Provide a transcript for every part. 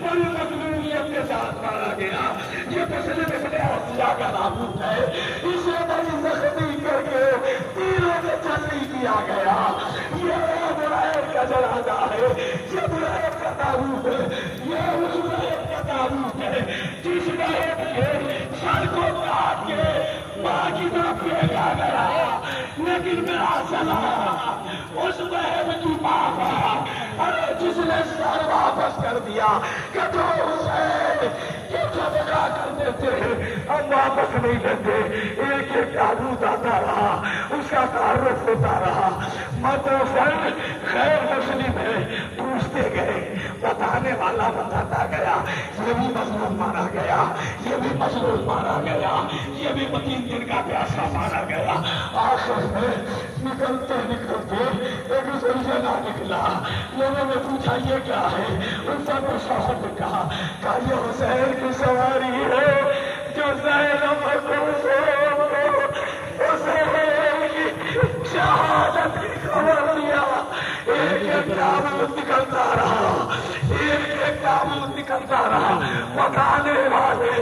बड़ी मजबूरियत के साथ मारा गया। ये पिछले पिछले हसिया का नाबूद है, इसे बड़ी जख्मी करके तीरों से छलनी किया गया। ये बुराई का जनाजा है, ये बुराई का ताबूत है, ये उस बुराई का ताबूत है जिस नायक के सर को काट के मां की तरफ फेंका गया। लेकिन मेरा सलाम उस बहन की पापा, अरे जिसने सर वापस कर दिया कि तो हुसैन ये सदका कर देते हम वापस नहीं लेते। एक एक ताबूत आता रहा, उसका तारुफ होता रहा। मत हुसैन खैर मुस्लिम है पूछते गए, बताने वाला बताता गया। ये भी मजलूम मारा गया, ये भी मजलूम मारा गया, ये भी 3 दिन का प्यासा मारा गया। आखिर में निकलते निकलते एक जरिया निकला। लोगों ने पूछा ये क्या है? उन सब साहब ने कहा ये हुसैन की सवारी है जो ज़ैनब को हुसैन की शहादत की खबर दिया। एक एक ताबूत निकलता रहा, एक एक ताबूत निकलता रहा। बताने वाले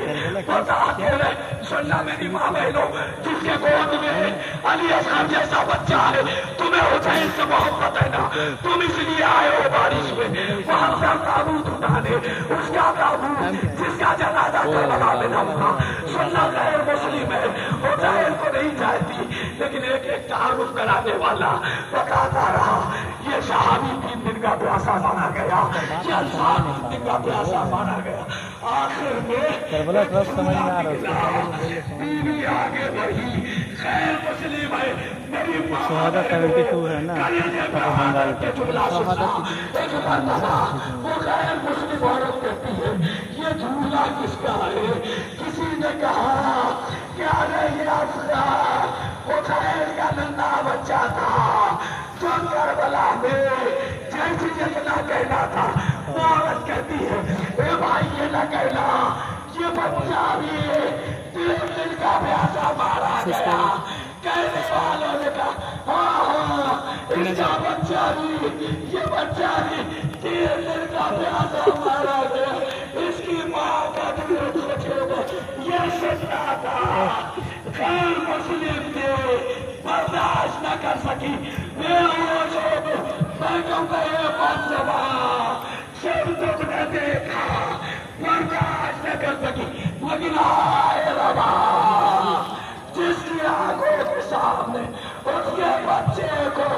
बताते रहे। सुनना मेरी माँ बहनों, जिसके गोद में अली असगर जैसा बच्चा है, तुम्हें हुसैन से मोहब्बत है ना, तुम इसलिए आए हो बारिश में वहां से ताबूत उठाने। उसका ताबूत जिसका जनाजा करबला में न हुआ, सुनना गैर मुस्लिम है, हुसैन को नहीं चाहती। लेकिन एक एक तारुफ कराने वाला बताता रहा। ये सहाबी 3 दिन का प्यासा माना गया, ये अंसार 3 दिन का प्यासा माना गया। आखिर में करबला तरफ समझ में आ रहा बीवी आगे बढ़ी, खैर मुस्लिम है मेरी शहादत 72 है ना बंगाल के वो खैर मुस्लिम औरत कहती है ये झूला किसका है? किसी ने कहा क्या नहीं आसरा वो खैर का नन्हा बच्चा था जो करबला में जैसी जगह कहना था। वो औरत कहती है ए भाई ये न कहना, ये बच्चा भी 3 दिन का प्यासा मारा गया। कहने वालों ने कहा हाँ इसका बच्चा भी, ये बच्चा भी 3 दिन का प्यासा मारा गया। इसकी माँ का दिल सोचेगा ये सच्चा था। खैर मुस्लिम थे, बर्दाश्त न कर सकी। मैं कहूँगा ये पंचवा सब तुमने देखा, बर्दाश्त न कर सकी। लेकिन आए रबा जिसकी आंखों के सामने उसके बच्चे को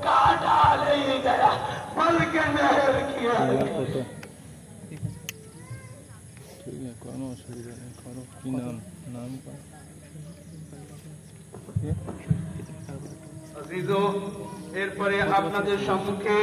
काटा नहीं गया बल्कि मेहर किया। কোনো অসুবিধা নেই, করো। কি নাম আজিজো, এরপরে আপনাদের সম্মুখে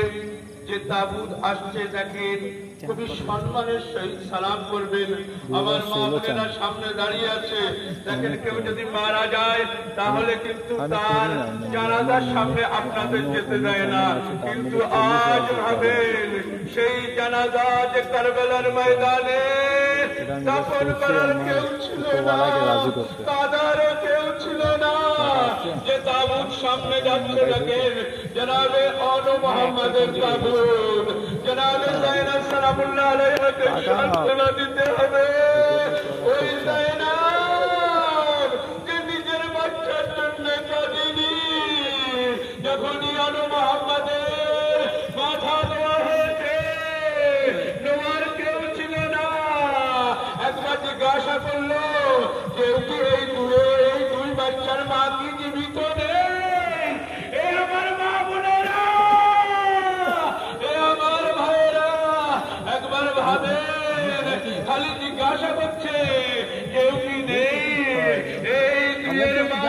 যে তাবুত আসছে দেখেন, খুবই সম্মানের সহিত সালাম করবেন। আমার মা বোনেরা সামনে দাঁড়িয়ে আছে। দেখেন কেউ যদি মারা যায় তাহলে কিন্তু তার জানাজার সামনে আপনাদের যেতে দেয় না। কিন্তু আজ ভাবেন সেই জানাজা যে কারবালার ময়দানে দাফন করার কেউ ছিল না, কাদারও কেউ ছিল না। যে তাবুত সামনে যাচ্ছে দেখেন জনাবে অনু মোহাম্মদের তাবুত, জনাবে জাইনাব সালামুল্লাহ আলাইহাকে সান্ত্বনা দিতে হবে। ওই জাইনাব যে নিজের বাচ্চার জন্য কাঁদেনি, যখনই অনু মোহাম্মদের মাথা দেওয়া হয়েছে নেওয়ার কেউ ছিল না। একবার জিজ্ঞাসা করলো কেউ কি এই দুই বাচ্চার মা কি জীবিত নেই? এ আমার মা বোনেরা, এ আমার ভাইয়েরা, একবার ভাবেন। খালি জিজ্ঞাসা করছে কেউ কি নেই? এই দুইয়ের মা,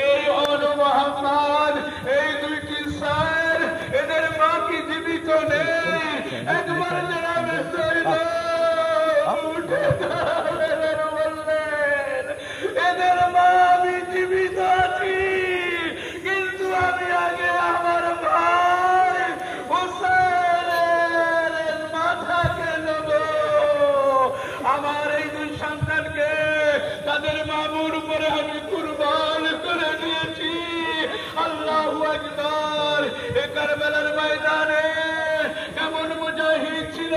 এই অনু মোহাম্মদ, এই 2 কিসার, এদের মা কি জীবিত নেই? একবার জানাবে বললেন এদের মা আমি জীবিত আছি, কিন্তু আমি আগে আমার ভাই হোসেনের মাথাকে নেব। আমার এই 2 সন্তানকে তাদের মামুর উপরে আমি কুরবান করে দিয়েছি। আল্লাহু আকবার। এ কারবালার ময়দানে এমন মুজাহিদ ছিল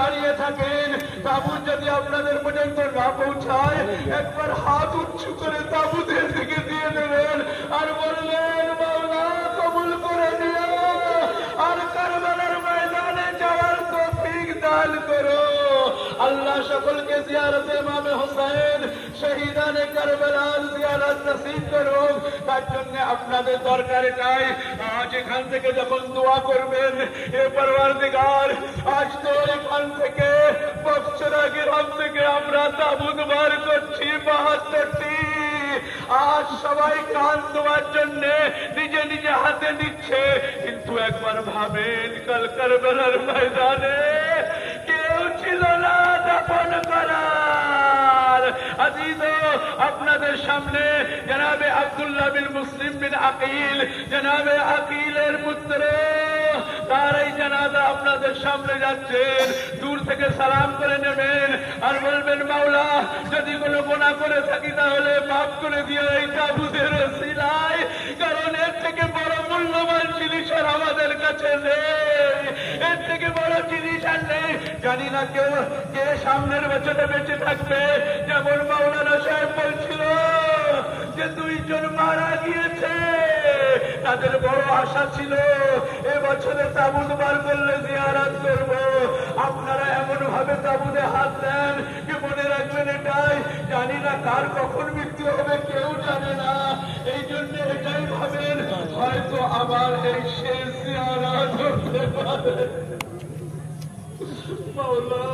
দাঁড়িয়ে থাকেন, তাবুত যদি আপনাদের পর্যন্ত না পৌঁছায় একবার হাত উঁচু করে তাবুতের দিকে দিয়ে দেবেন আর বললেন মাওলা কবুল করে দিও আর কারবালার ময়দানে যাওয়ার তৌফিক দান করো। আল্লাহ সকলকে জিয়ারতে ইমামে হোসেন শহীদানে কারবালার জিয়ারত নসিব করুন। তার জন্য আপনাদের দরকার এটাই, আজ এখান থেকে যখন দোয়া করবেন, এ পরওয়ারদিগার আজ তো এখান থেকে বছরা গ্রাম থেকে আমরা তাবুত বার করছি 72টি। আজ সবাই কান দেওয়ার জন্য নিজে নিজে হাতে নিচ্ছে, কিন্তু একবার ভাবেন কাল কারবালার ময়দানে কেউ ছিল না দাফন করার। আজিজ আপনাদের সামনে জনাবে আব্দুল্লাহ বিন মুসলিম বিন আকিল, জনাবে আকিলের পুত্র, তার এই জানাজা আপনাদের সামনে যাচ্ছেন। দূর থেকে সালাম করে নেবেন আর বলবেন মাওলা যদি কোনো গুনাহ করে থাকি তাহলে মাফ করে দিও এই তাবুতের ওসিলায়, কারণ এর থেকে বড় মূল্যবান জিনিস আর আমাদের কাছে নেই, এর থেকে বড় জিনিস আর নেই। জানি না কেউ কে সামনের বছরে বেঁচে থাকবে। যেমন মাওলানা সাহেব বলছিল যে 2 জন মারা গিয়েছে, তাদের বড় আশা ছিল এবছরে তাবুত বার করলে জিয়ারত করব। আপনারা এমন ভাবে তাবুতে হাত দেন কি মনে রাখবেন এটাই, জানি না কার কখন মৃত্যু হবে কেউ জানে না, এই জন্য এটাই ভাবেন হয়তো আবার এই শেষ জিয়ারত হতে পারে। মাওলা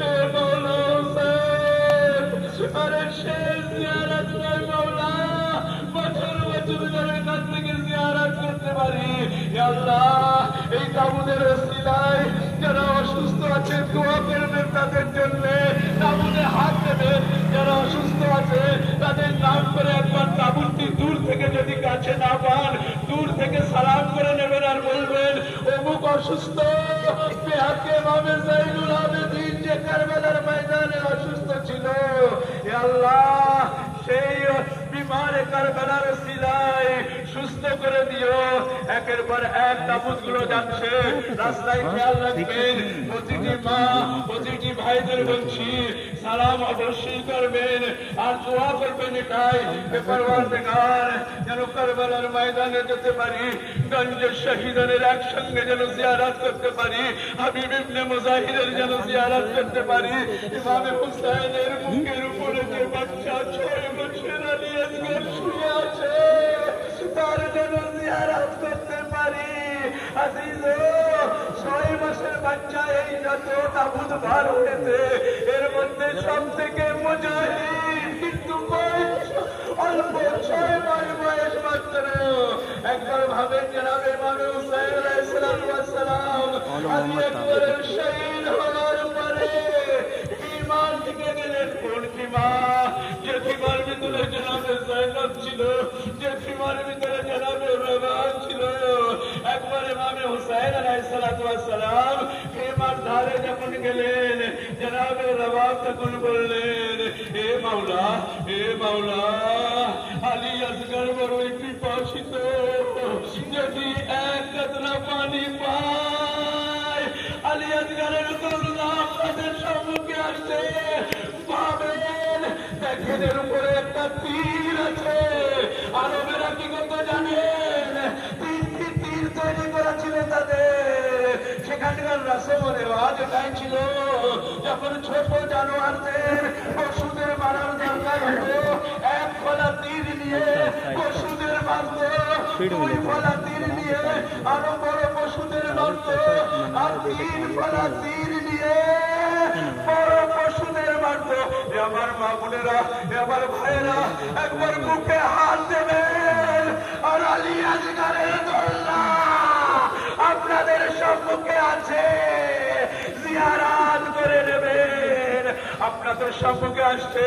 এ মাওলা হোসেন, আরে শেষ জিয়ারত নয় মাওলা, বছর বছর ধরে কাছ থেকে জিয়ারত করতে পারি। আল্লাহ এই তাবুতের ওসিলায় যারা অসুস্থ আছে দোয়া করবেন তাদের জন্য, তাবুতে হাত দেবেন যারা অসুস্থ আছে তাদের নাম করে একবার তাবুতটি দূর থেকে যদি কাছে না পান দূর থেকে সালাম করে নেবেন আর বলবেন অমুক অসুস্থ, বেহাকে ইমামে যাইনুল আবেদিন যে কারবালার ময়দানে অসুস্থ ছিল, হে আল্লাহ সেই বিমারে কারবালার ওসিলায় সুস্থ করে দিও। একের পর এক তাবুত গুলো যাচ্ছে, রাস্তায় খেয়াল রাখবেন। প্রতিটি মা প্রতিটি ভাইদের বলছি সালাম অবশ্যই করবেন আর দোয়া করবেন এটাই পরওয়ারদিগার যেন কারবালার ময়দানে যেতে পারি, গঞ্জের শহীদের একসঙ্গে যেন জিয়ারত করতে পারি, হাবিব ইবনে মুজাহিদের যেন জিয়ারত করতে পারি, ইমামে হুসাইনের মুখের উপরে যে বাচ্চা 6 বছর আলী আজগর শুয়ে আছে তার যেন জিয়ারত করতে পারি। আজিজ 6 মাসের বাচ্চা এই যত তাবুত বার হয়েছে এর মধ্যে সব থেকে মুজাহিদ, কিন্তু বয়স অল্প 6 মাস বয়স মাত্র। একবার ভাবেন জনাবে ইমামে হুসাইন আলাইহিস সালাম আলী আকবরের শহীদ হওয়ার পরে ঈমান থেকে গেলেন কোন কিমা, যে কিমার ভিতরে জনাবে যায়েনব ছিল, যে কিমার ভিতরে জনাবে রবাব ছিল। একবার ইমামে হুসাইন আলাইহিস সালাম কিমার ধারে যখন গেলেন জনাবে রবাব তখন বললেন এ মাওলা আলী আসগর বড়ই পিপাসিত, যদি এক কাতরা পানি পায়। আলী আসগরের করুণা আপনাদের সম্মুখে আসছে, পাবেন দেখেন এর উপরে একটা তীর আছে। আরবেরা কি করতে জানেন, 3টি তীর তৈরি করা ছিল তাদের। সেখানকার রসম ও রেওয়াজ এটাই ছিল যখন ছোট জানোয়ারদের পশুদের মারার দরকার হতো 1 ফলা তীর নিয়ে পশুদের মারত, 2 ফলা তীর নিয়ে আরো বড় পশুদের মারত, আর 3 ফলা তীর নিয়ে বড় পশুদের মারত। আমার মা বোনেরা, আমার ভাইয়েরা একবার বুকে হাত দেবেন আর আলী আসগরের দোল্লা আপনাদের সম্মুখে আছে, জিয়ারত করে নেবেন। আপনাদের সম্মুখে আসছে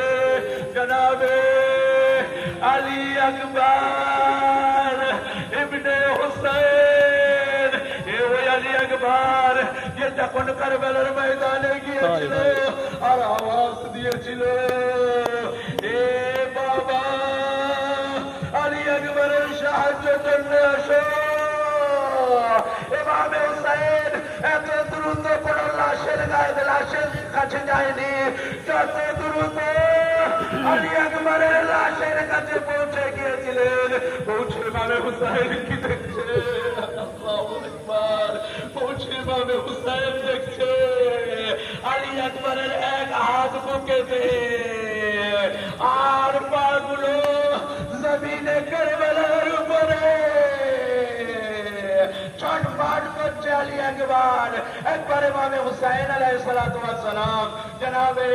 জনাবে আলী আকবর ইবনে হুসাইন, ওই আলী আকবর যে যখন কারবালার ময়দানে গিয়েছিল আর আওয়াজ দিয়েছিল এ বাবা আলী আকবরের সাহায্য জন্য আসো, ইমাম হুসাইন এত দ্রুত কোনো লাশের গায়ে লাশের কাছে যায়নি, যত দ্রুত আলী আকবরের লাশের কাছে পৌঁছে গিয়েছিলেন। পৌঁছে ইমাম হুসাইন কি দেখছে? আল্লাহু আকবার। পৌঁছে ইমাম হুসাইন দেখছে আলী আকবরের এক হাত বুকেতে আর পাগুলো জমিনে কারবালার উপরে ছটফট করছে। আলী আকবর একবার ইমাম হুসাইন আলাইহিস সালাতু ওয়াস সালাম জনাবে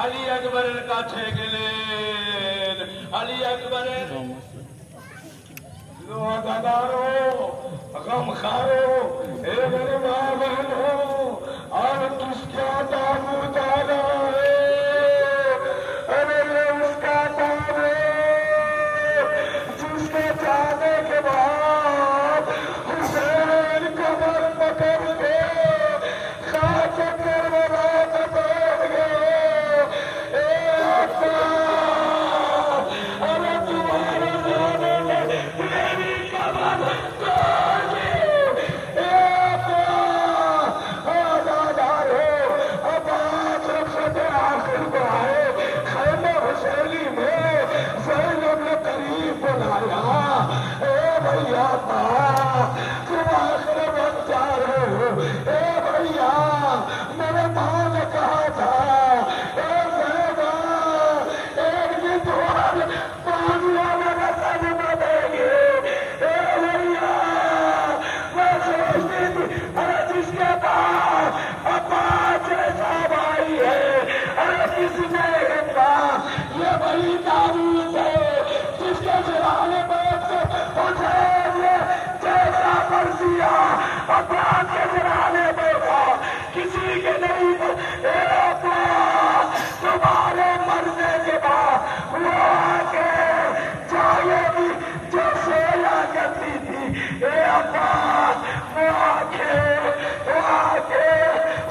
আলী আকবরের কাছে গেলেন। আলী আকবরের روادارو غمخارو اے میرے ماں بہنو اور کس کا تابوت آنا ہے؟ ارے اس کا تابوت جس کے جانے کے بعد حسین کمر پکڑ کے خاک کربلا پہ بیٹھ گئے۔ اے آقا ارے تمہارے زمانے میں میری کمر توڑ دی۔ اے آقا آزادارو اب آج رخصت آخر کو آئے خیمہ حسینی میں زینب نے قریب بلایا۔ اے بھیا تم آخر وقت جا رہے ہو۔ اے بھیا میرے ماں نے کہا تھا اے زینبہ ایک دن تمہارے پانی والے کا سب دیں گے۔ اے بھیا میں سوچتی تھی ارے جس کے پاس پانچ صاحب آئی ہے ارے کس نے کہا یہ وہی تابوت ہے جس کے سرانے بیٹھ کے حسین نے جیسا مرضیا اپنا کے سرانے بیٹھا کسی کے نہیں۔ اے آقا تمہارے مرنے کے بعد وہ آگے جائے گی جو سویا کرتی تھی۔ اے آقا وہ آگے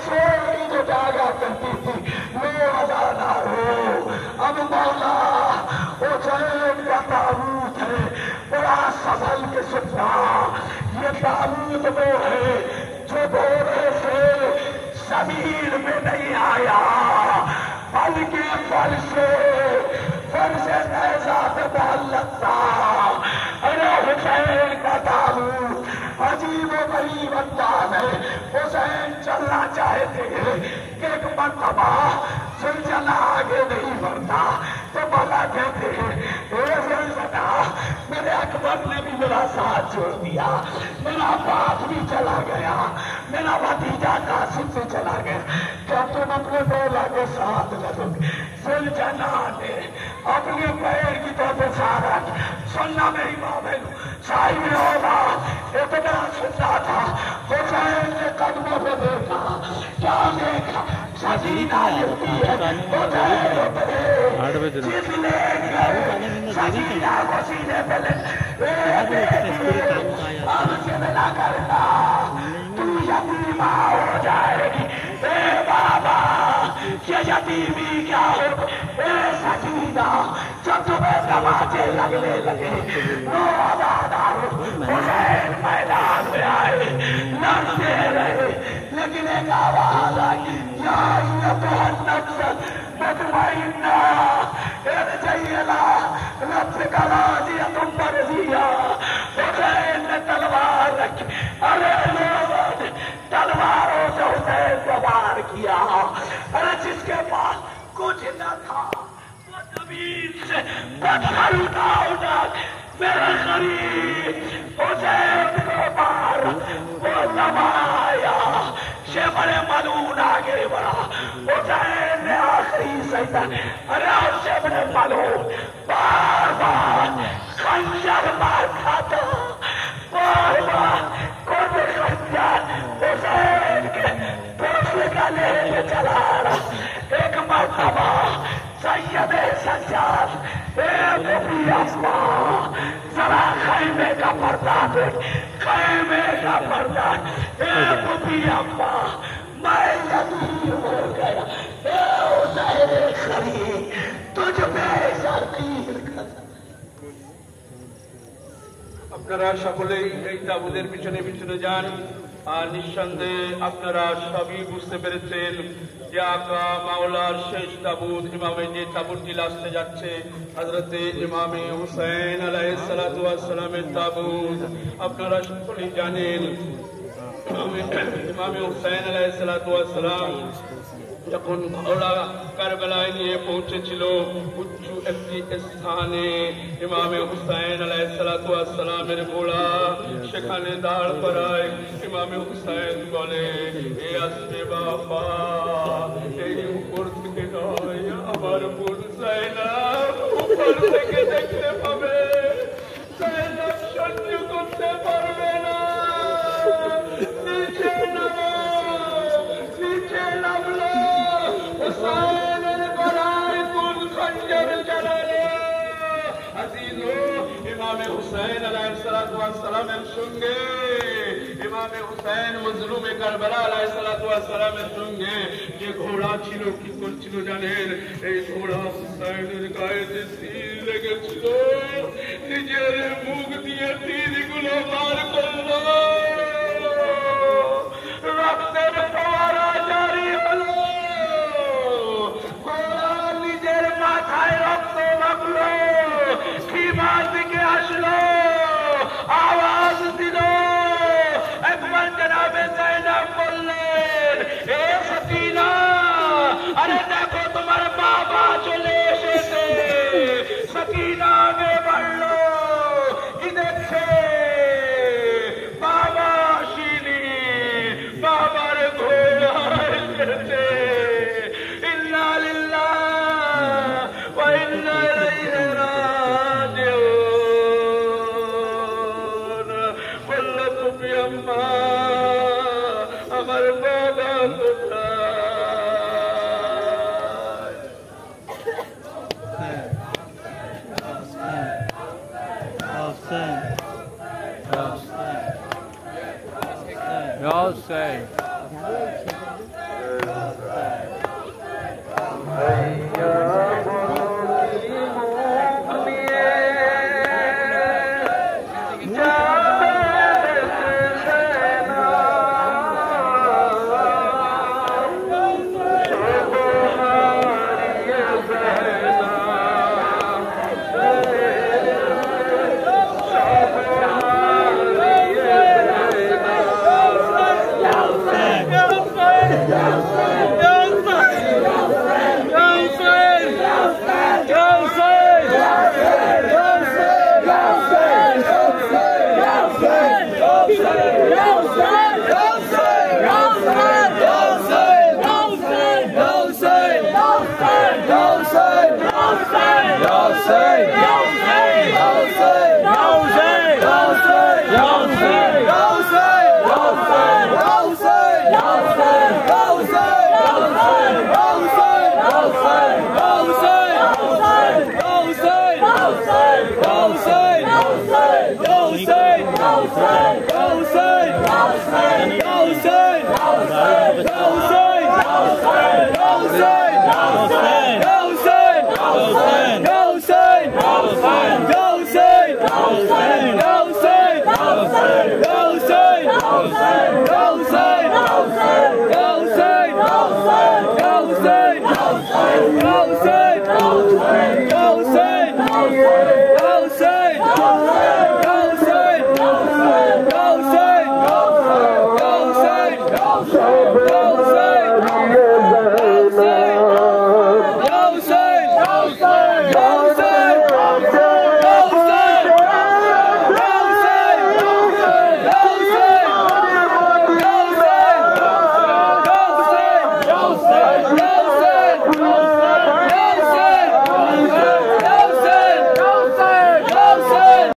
سوئی جو جاگا کرتی تھی وہ آزادار ہو۔ اب مولا حسین کا تابوت ہے بڑا سنبھل کے سننا۔ یہ تابوت وہ ہے جو دورے سے زمین میں نہیں آیا بلکہ پل سے نیزہ پہ معلق تھا۔ ارے حسین کا تابوت عجیب و غریب انداز ہے۔ حسین چلنا چاہتے ہیں کہ ایک مرتبہ زلزلہ آگے نہیں بڑھتا تو بلا کہتے ہیں اے زلزلہ میرے اکبر نے بھی میرا ساتھ چھوڑ دیا، میرا باپ بھی چلا گیا، میرا بھتیجا قاسم سے چلا گیا، کیا تم اپنے مولا کے ساتھ نہ دو گے؟ زلزلہ نے اپنے پیر کی طرف اشارہ کیا۔ سننا میری ماں بہنوں صاحب اولا اتنا سننا تھا۔ حسین نے قدموں پہ دیکھا، کیا دیکھا؟ سجینہ لکھتی ہے حسین اترے جس لے گئے سجینہ کو سینے پہ لے اب چلنا کرنا تو یتیمہ ہو جائے گی۔ اے بابا یہ یتیمی کیا ہو؟ اے سجینہ جب تمہیں تماچے لگنے لگے روادار حسین میدان میں آئے لڑتے رہے لیکن ایک آواز آئی یا ایتھا النفس مطمئنہ ارجعی الی ربک راضیۃ مرضیہ۔ حسین نے تلوار رکھی، ارے لوگ تلواروں سے حسین کو وار کیا۔ ارے جس کے پاس کچھ نہ تھا وہ زمین سے پتھر اٹھا میرے غریب حسین کو مار وہ زمایا۔ شیبر ملعون آگے بڑھا، حسین نے آخری سجدہ ارے شیبر ملعون بار بار خنجر مار کھاتا، بار بار خود خنجر حسین کے پوچھ کا لے کے چلا رہا۔ ایک مرتبہ سید سجاد اے نبی اسماء ذرا خیمے کا پردہ دیکھ، خیمے کا پردہ۔ اے نبی اماں میں یتیم ہو گیا، اے حسین خلیل تجھ پہ شرطیر کرتا۔ আপনারা সকলেই এই তাবুদের পিছনে পিছনে যান। আর নিঃসন্দেহে আপনারা সবই বুঝতে পেরেছেন যে আকা মাওলার শেষ তাবুত ইমামে যে তাবুতটি আসতে যাচ্ছে হযরতে ইমামে হুসাইন আলাইহিস সালাতু ওয়াস সালামের তাবুত। আপনারা সকলেই জানেন ইমামে হুসাইন আলাইহিস সালাতু ওয়াস সালাম যখন ঘোড়া কারবালায় নিয়ে পৌঁছেছিল উঁচু একটি স্থানে, ইমামে হুসাইন আলাইহিস সালাতু ওয়াস সালামের ঘোড়া সেখানে দাঁড় করায়। ইমামে হুসাইন বলে, এ আসবে বাবা, এই উপর থেকে নয়, আমার বোন যায়নাব উপর থেকে দেখতে পাবে। যায়নাব সহ্য করতে পারবে না, নিচে নামো। নিচে নামলো, হুসাইনের গলায় কোন খঞ্জর চালালো। আজিজো, ইমামে হুসাইন আলাইহিস সালাতু ওয়াস সালামের সঙ্গে ইমামে হুসাইন মজলুমে কারবালা আলাইহিস সালাতু ওয়াস সালামের সঙ্গে যে ঘোড়া ছিল কি করছিল জানেন? এই ঘোড়া হুসাইনের গায়েতে তীর লেগেছিল, নিজের মুখ দিয়ে তীরগুলো বার করলো, রক্তের ফোয়ারা জারি হলো। ঘোড়া নিজের মাথায় রক্ত লাগলো, খিমার দিকে আসলো, আওয়াজ দিল। একবার জনাবে যায়নাব বললেন, এ সকিনা, আরে দেখো তোমার বাবা চলে এসেছে। সকিনা আগে বাড়লো, কি দেখছে? বাবা আসেনি, বাবার ঘোড়া এসেছে। ইন্না লিল্লাহ ওয়া ইন্না ইলাইহি রাজিউন। বলল, তুমি আম্মা, আমার বাবা কোথায়? Hussein. Go,